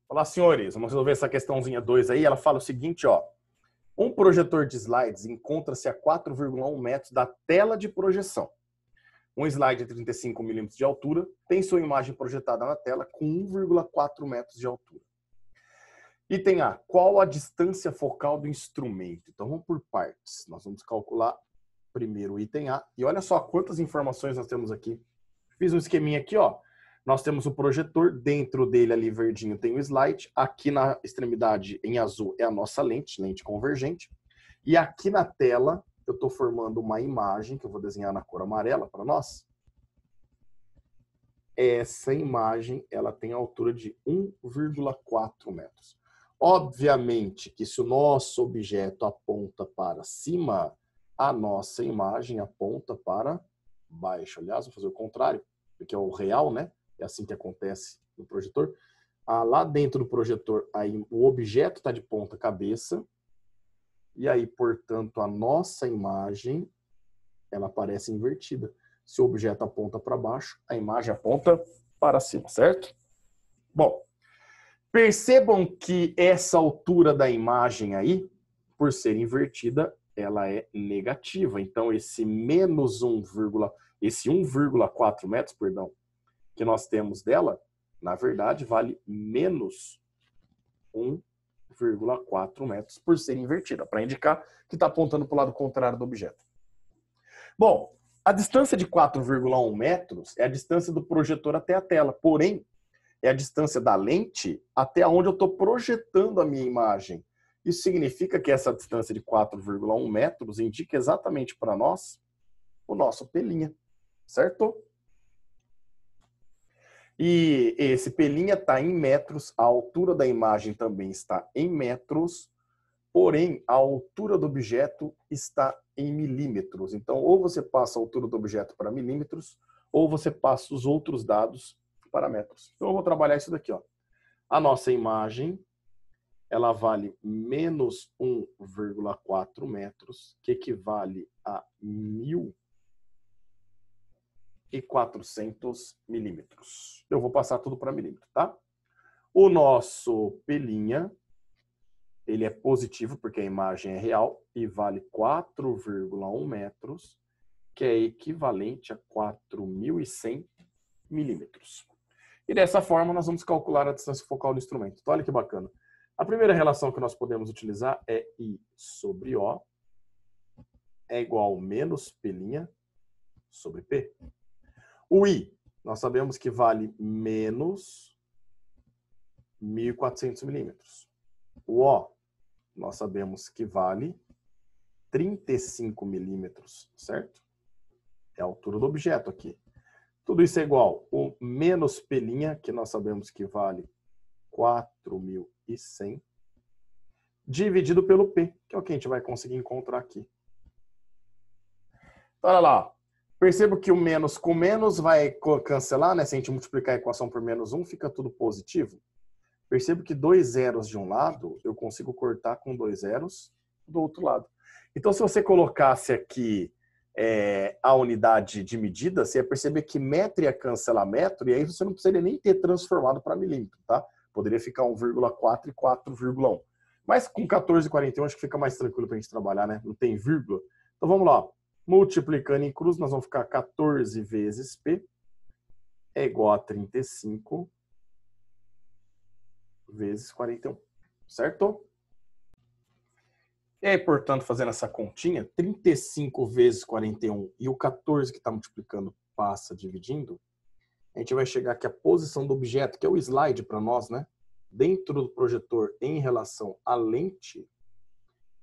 Olá, senhores, vamos resolver essa questãozinha 2 aí. Ela fala o seguinte, ó. Um projetor de slides encontra-se a 4,1 metros da tela de projeção. Um slide de 35 milímetros de altura tem sua imagem projetada na tela com 1,4 metros de altura. Item A. Qual a distância focal do instrumento? Então vamos por partes. Nós vamos calcular primeiro o item A. E olha só quantas informações nós temos aqui. Fiz um esqueminha aqui, ó. Nós temos o projetor, dentro dele ali verdinho tem o slide, aqui na extremidade em azul é a nossa lente convergente, e aqui na tela eu estou formando uma imagem que eu vou desenhar na cor amarela para nós. Essa imagem ela tem a altura de 1,4 metros. Obviamente que se o nosso objeto aponta para cima, a nossa imagem aponta para baixo. Aliás, vou fazer o contrário, porque é o real, né? É assim que acontece no projetor. Lá dentro do projetor, aí o objeto está de ponta cabeça. E aí, portanto, a nossa imagem, ela aparece invertida. Se o objeto aponta para baixo, a imagem aponta para cima, certo? Bom, percebam que essa altura da imagem aí, por ser invertida, ela é negativa. Então, esse menos 1,4 metros, perdão, que nós temos dela, na verdade, vale menos 1,4 metros por ser invertida, para indicar que está apontando para o lado contrário do objeto. Bom, a distância de 4,1 metros é a distância do projetor até a tela, porém, é a distância da lente até onde eu estou projetando a minha imagem. Isso significa que essa distância de 4,1 metros indica exatamente para nós o nosso pelinha, certo? E esse pelinha está em metros, a altura da imagem também está em metros, porém a altura do objeto está em milímetros. Então, ou você passa a altura do objeto para milímetros, ou você passa os outros dados para metros. Então, eu vou trabalhar isso daqui, ó. A nossa imagem, ela vale menos 1,4 metros, que equivale a 1.400 milímetros. Eu vou passar tudo para milímetro, tá? O nosso pelinha, ele é positivo porque a imagem é real e vale 4,1 metros, que é equivalente a 4.100 milímetros. E dessa forma nós vamos calcular a distância focal do instrumento. Então, olha que bacana. A primeira relação que nós podemos utilizar é I sobre O é igual a menos pelinha sobre P. O I, nós sabemos que vale menos 1.400 milímetros. O O, nós sabemos que vale 35 milímetros, certo? É a altura do objeto aqui. Tudo isso é igual o menos pelinha, que nós sabemos que vale 4.100, dividido pelo P, que é o que a gente vai conseguir encontrar aqui. Então, olha lá. Perceba que o menos com menos vai cancelar, né? Se a gente multiplicar a equação por menos 1, fica tudo positivo. Perceba que 2 zeros de um lado, eu consigo cortar com 2 zeros do outro lado. Então, se você colocasse aqui a unidade de medida, você ia perceber que metro ia cancelar metro, e aí você não precisaria nem ter transformado para milímetro, tá? Poderia ficar 1,4 e 4,1. Mas com 14,41 acho que fica mais tranquilo para a gente trabalhar, né? Não tem vírgula. Então, vamos lá. Multiplicando em cruz, nós vamos ficar 14 vezes P é igual a 35 vezes 41, certo? E aí, portanto, fazendo essa continha, 35 vezes 41 e o 14 que está multiplicando passa dividindo, a gente vai chegar aqui à posição do objeto, que é o slide para nós, né? Dentro do projetor em relação à lente,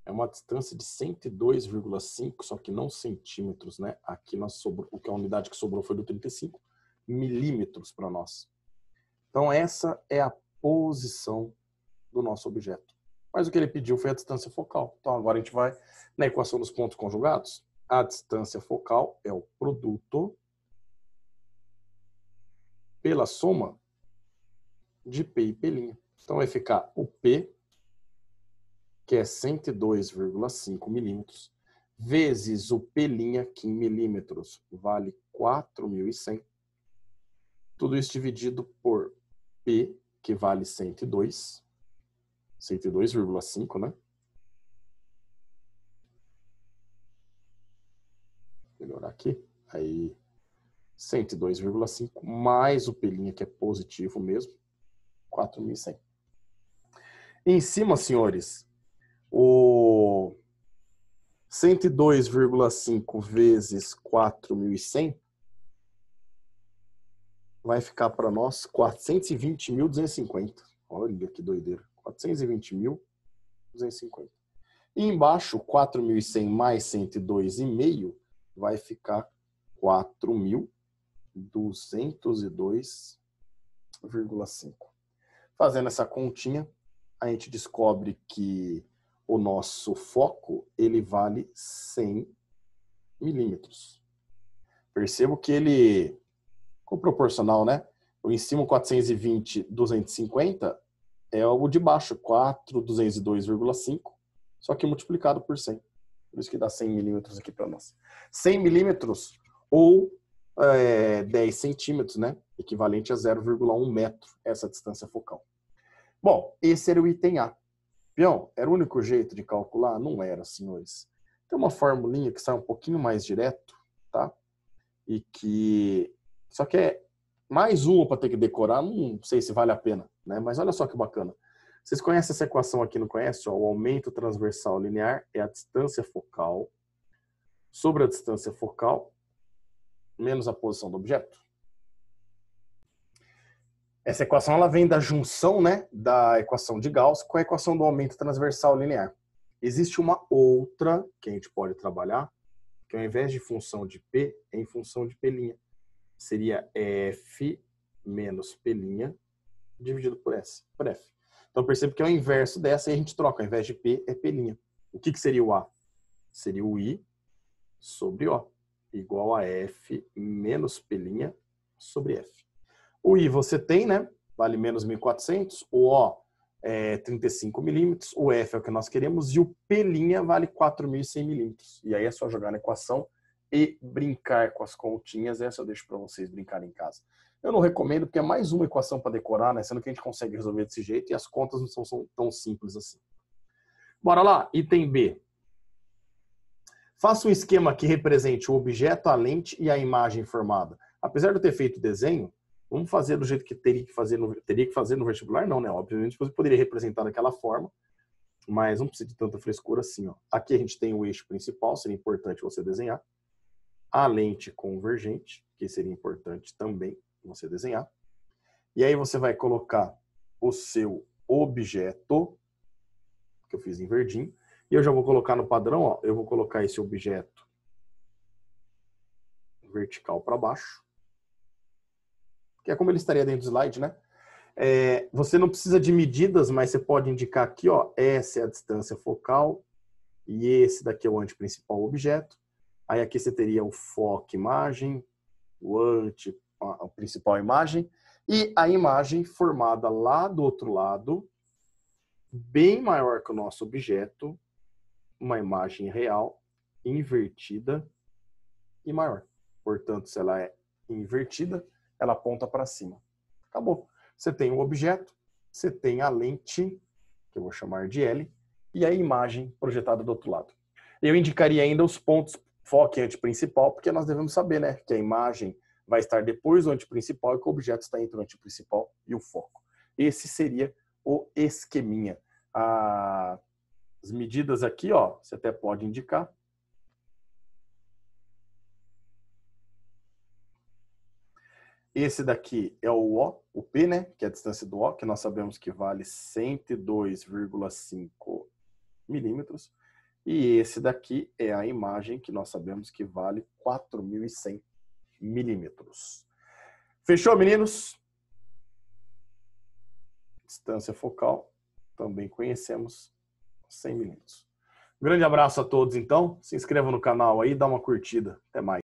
é uma distância de 102,5, só que não centímetros, né? Aqui nós sobrou, o que a unidade que sobrou foi do 35 milímetros para nós. Então essa é a posição do nosso objeto. Mas o que ele pediu foi a distância focal. Então agora a gente vai na equação dos pontos conjugados. A distância focal é o produto pela soma de P e P'. Então vai ficar o P, que é 102,5 milímetros, vezes o P', que em milímetros vale 4.100. Tudo isso dividido por P, que vale 102, 102,5, né? Vou melhorar aqui. Aí, 102,5 mais o pelinha, que é positivo mesmo, 4.100. Em cima, senhores, o 102,5 vezes 4.100 vai ficar para nós 420.250. Olha que doideira. 420.250. E embaixo, 4.100 mais 102,5 vai ficar 4.202,5. Fazendo essa continha, a gente descobre que o nosso foco, ele vale 100 milímetros. Percebo que ele, com proporcional, né? O em cima, 420, 250, é o de baixo, 4.202,5, só que multiplicado por 100. Por isso que dá 100 milímetros aqui para nós. 100 milímetros ou 10 centímetros, né? Equivalente a 0,1 metro, essa distância focal. Bom, esse era o item A. Peão, era o único jeito de calcular? Não era, senhores. Tem uma formulinha que sai um pouquinho mais direto, tá? E que... Só que é mais uma para ter que decorar, não sei se vale a pena, né? Mas olha só que bacana. Vocês conhecem essa equação aqui, não conhecem? O aumento transversal linear é a distância focal sobre a distância focal menos a posição do objeto. Essa equação ela vem da junção, né, da equação de Gauss com a equação do aumento transversal linear. Existe uma outra que a gente pode trabalhar, que ao invés de função de P, é em função de P'. Seria F menos P' dividido por F. Então percebe que é o inverso dessa e a gente troca. Ao invés de P, é P'. O que seria o A? Seria o I sobre O, igual a F menos P' sobre F. O I você tem, né? Vale menos 1.400. O O é 35 milímetros. O F é o que nós queremos. E o P' vale 4.100 milímetros. E aí é só jogar na equação e brincar com as continhas. Essa eu deixo para vocês brincarem em casa. Eu não recomendo, porque é mais uma equação para decorar, né? Sendo que a gente consegue resolver desse jeito e as contas não são tão simples assim. Bora lá, item B. Faça um esquema que represente o objeto, a lente e a imagem formada. Apesar de eu ter feito o desenho, vamos fazer do jeito que teria que fazer no vestibular? Não, né? Obviamente você poderia representar daquela forma, mas não precisa de tanta frescura assim, ó. Aqui a gente tem o eixo principal, seria importante você desenhar. A lente convergente, que seria importante também você desenhar. E aí você vai colocar o seu objeto, que eu fiz em verdinho, e eu já vou colocar no padrão, ó, eu vou colocar esse objeto vertical para baixo, que é como ele estaria dentro do slide, né? Você não precisa de medidas, mas você pode indicar aqui, ó, essa é a distância focal e esse daqui é o anteprincipal objeto. Aí aqui você teria o foco imagem, a principal imagem e a imagem formada lá do outro lado, bem maior que o nosso objeto, uma imagem real, invertida e maior. Portanto, se ela é invertida, ela aponta para cima. Acabou. Você tem o objeto, você tem a lente, que eu vou chamar de L, e a imagem projetada do outro lado. Eu indicaria ainda os pontos foco e anteprincipal, porque nós devemos saber, né, que a imagem vai estar depois do anteprincipal e que o objeto está entre o anteprincipal e o foco. Esse seria o esqueminha. As medidas aqui, ó, você até pode indicar. Esse daqui é o O, o P, né, que é a distância do O, que nós sabemos que vale 102,5 milímetros. E esse daqui é a imagem que nós sabemos que vale 4.100 milímetros. Fechou, meninos? Distância focal, também conhecemos, 100 milímetros. Um grande abraço a todos, então. Se inscrevam no canal aí, dá uma curtida. Até mais.